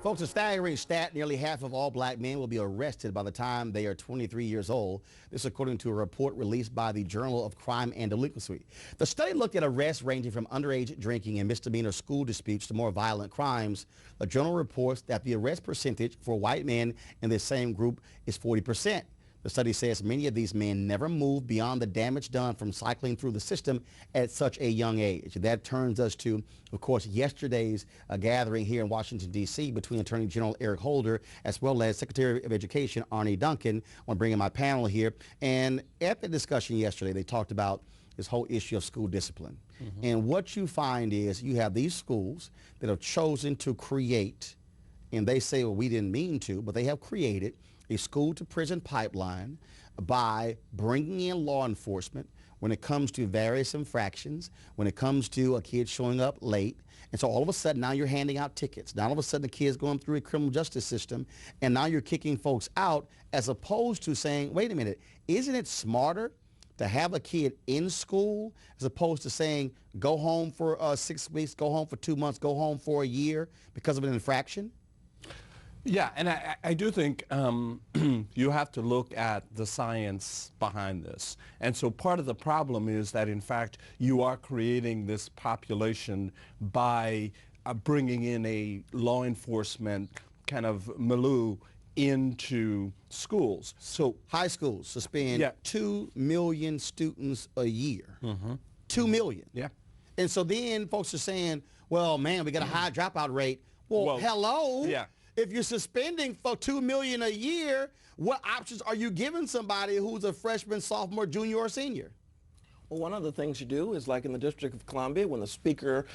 Folks, a staggering stat, nearly half of all black men will be arrested by the time they are 23 years old. This according to a report released by the Journal of Crime and Delinquency. The study looked at arrests ranging from underage drinking and misdemeanor school disputes to more violent crimes. The journal reports that the arrest percentage for white men in this same group is 40%. The study says many of these men never move beyond the damage done from cycling through the system at such a young age. That turns us to, of course, yesterday's gathering here in Washington, D.C. between Attorney General Eric Holder as well as Secretary of Education Arne Duncan. I want to bring in my panel here. And at the discussion yesterday, they talked about this whole issue of school discipline. And what you find is you have these schools that have chosen to create, and they say, well, we didn't mean to, but they have created a school-to-prison pipeline by bringing in law enforcement when it comes to various infractions, when it comes to a kid showing up late. And so all of a sudden now you're handing out tickets. Now all of a sudden the kid's going through a criminal justice system, and now you're kicking folks out as opposed to saying, wait a minute, isn't it smarter to have a kid in school as opposed to saying, go home for 6 weeks, go home for 2 months, go home for a year because of an infraction? Yeah, and I do think you have to look at the science behind this. And so part of the problem is that, in fact, you are creating this population by bringing in a law enforcement kind of milieu into schools. So high schools suspend 2 million students a year. 2 million. Yeah. And so then folks are saying, well, man, we got a high dropout rate. Well, hello. Yeah. If you're suspending for 2 million a year, what options are you giving somebody who's a freshman, sophomore, junior, or senior? Well, one of the things you do is, like in the District of Columbia, when the Speaker,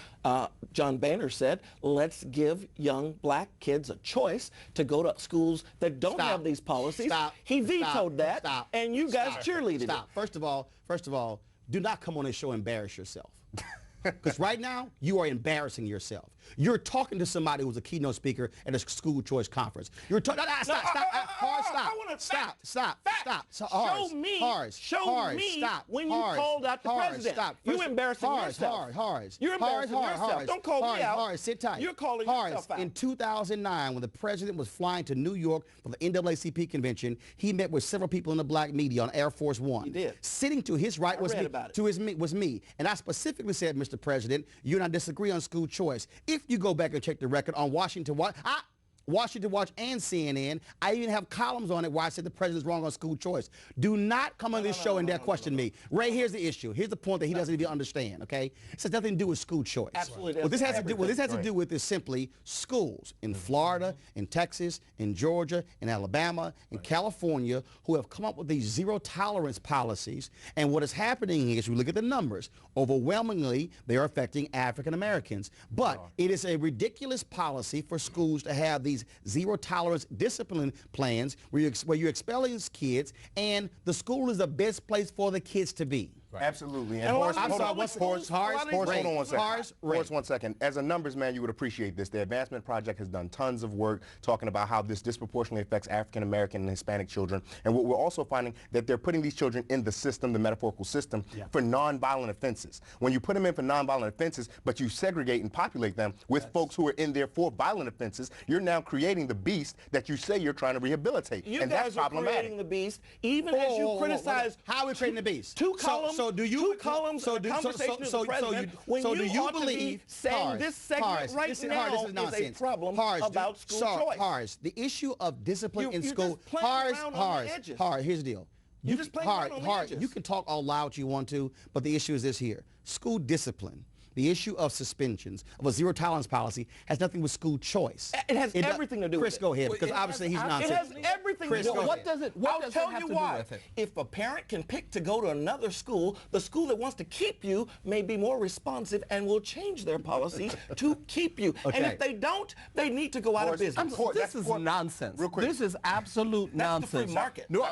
John Boehner, said, let's give young black kids a choice to go to schools that don't have these policies. He vetoed that, and you guys cheerleaded it. First of all, do not come on this show and embarrass yourself. Because right now, you are embarrassing yourself. You're talking to somebody who's a keynote speaker at a school choice conference. You're talking. Stop. Show me when you called out the president. You embarrassing yourself. You're embarrassing yourself. Don't call me out. Horace, sit tight. You're calling yourself out. In 2009, when the president was flying to New York for the NAACP convention, he met with several people in the black media on Air Force One. He did. Sitting to his right was me. And I specifically said, Mr. President, you and I disagree on school choice. If you go back and check the record on Washington Watch and CNN, I even have columns on it where I said the president's wrong on school choice. Do not come on this show and question me. Ray, here's the issue. Here's the point that he doesn't even understand, okay? It has nothing to do with school choice. Absolutely. What this has to do with is simply schools in Florida, in Texas, in Georgia, in Alabama, in California, who have come up with these zero tolerance policies. And what is happening is, we look at the numbers, overwhelmingly they are affecting African Americans. But it is a ridiculous policy for schools to have these zero tolerance discipline plans where you're expelling kids, and the school is the best place for the kids to be. Absolutely. And Horace, hold on one second. As a numbers man, you would appreciate this. The Advancement Project has done tons of work talking about how this disproportionately affects African American and Hispanic children. And what we're also finding, that they're putting these children in the system, the metaphorical system, for nonviolent offenses. When you put them in for nonviolent offenses, but you segregate and populate them with folks who are in there for violent offenses, you're now creating the beast that you say you're trying to rehabilitate. You and guys that's are problematic. creating the beast, even as you criticize. How are we creating the beast? Two columns. So do you? Two columns of the conversation of the president. So do you believe saying this segment right now is a problem about school choice? Horace, the issue of discipline in school. Horace, here's the deal. You can talk all loud you want to, but the issue is this here: school discipline. The issue of suspensions, of a zero tolerance policy, has nothing with school choice. It has everything to do with it. Chris, go ahead, because obviously he's nonsense. It has everything to do with it. What does it have to do with it? If a parent can pick to go to another school, the school that wants to keep you may be more responsive and will change their policy to keep you. And if they don't, they need to go out of business. This is nonsense. Real quick. This is absolute nonsense. That's the free market. No,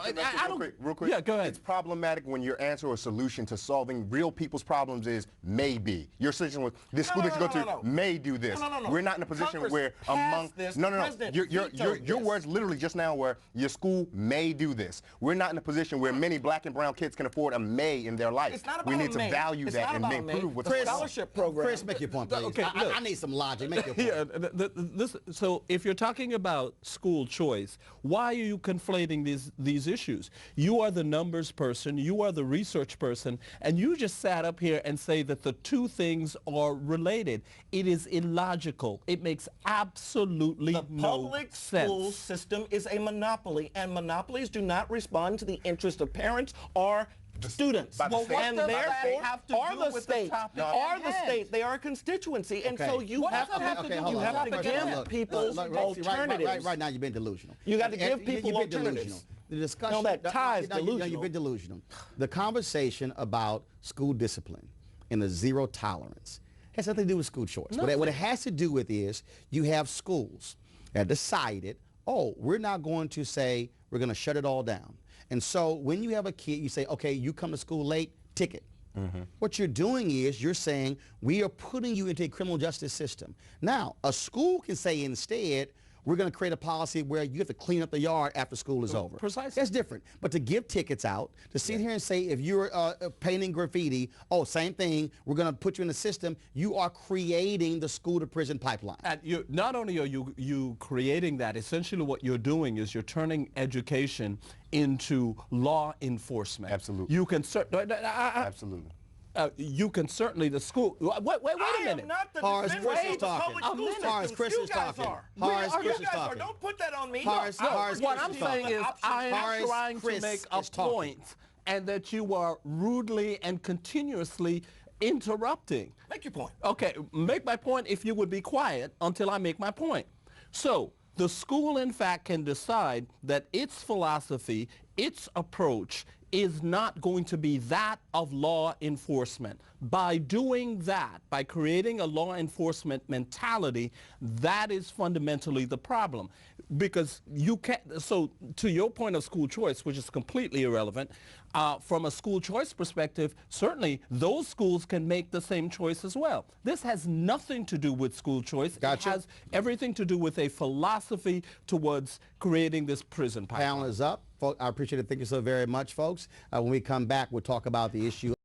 real quick. Yeah, go ahead. It's problematic when your answer or solution to solving real people's problems is maybe. You're your suggestion was this school that you go to may do this. We're not in a position Congress where among this, your words literally just now were your school may do this. We're not in a position where many black and brown kids can afford a may in their life. It's not about we need a may. to value It's that not and about improve what's the scholarship program. Chris, make your point, please. Okay, I need some logic. Make your point. So if you're talking about school choice, why are you conflating these issues? You are the numbers person, you are the research person, and you just sat up here and say that the two things are related. It is illogical. It makes absolutely no sense. The public school system is a monopoly, and monopolies do not respond to the interest of parents or students. And therefore, are the state, they are a constituency, and so you have to give people alternatives. Right now, you've been delusional. You got to give people alternatives. The discussion, that ties delusional. You've been delusional. The conversation about school discipline and the zero tolerance has nothing to do with school choice. What it has to do with is you have schools that decided, oh, we're not going to say we're going to shut it all down. And so when you have a kid, you say, okay, you come to school late, ticket. What you're doing is you're saying we are putting you into a criminal justice system. Now, a school can say instead, we're going to create a policy where you have to clean up the yard after school is over. Precisely. That's different. But to give tickets out, to sit here and say if you're painting graffiti, oh, same thing, we're going to put you in the system, you are creating the school-to-prison pipeline. And not only are you creating that, essentially what you're doing is you're turning education into law enforcement. Absolutely. You can absolutely. You can certainly, the school, wait a minute. Horace, Chris is talking. Horace, Chris is talking. Horace, Chris is talking. Don't put that on me. What I'm saying is I am trying to make a point, and that you are rudely and continuously interrupting. Make your point. Okay, make my point if you would be quiet until I make my point. So the school, in fact, can decide that its philosophy, its approach, is not going to be that of law enforcement. By doing that, by creating a law enforcement mentality, that is fundamentally the problem. Because you can't, so to your point of school choice, which is completely irrelevant, from a school choice perspective, certainly those schools can make the same choice as well. This has nothing to do with school choice. Gotcha. It has everything to do with a philosophy towards creating this prison pipeline. Panel is up. I appreciate it. Thank you so very much, folks. When we come back, we'll talk about the issue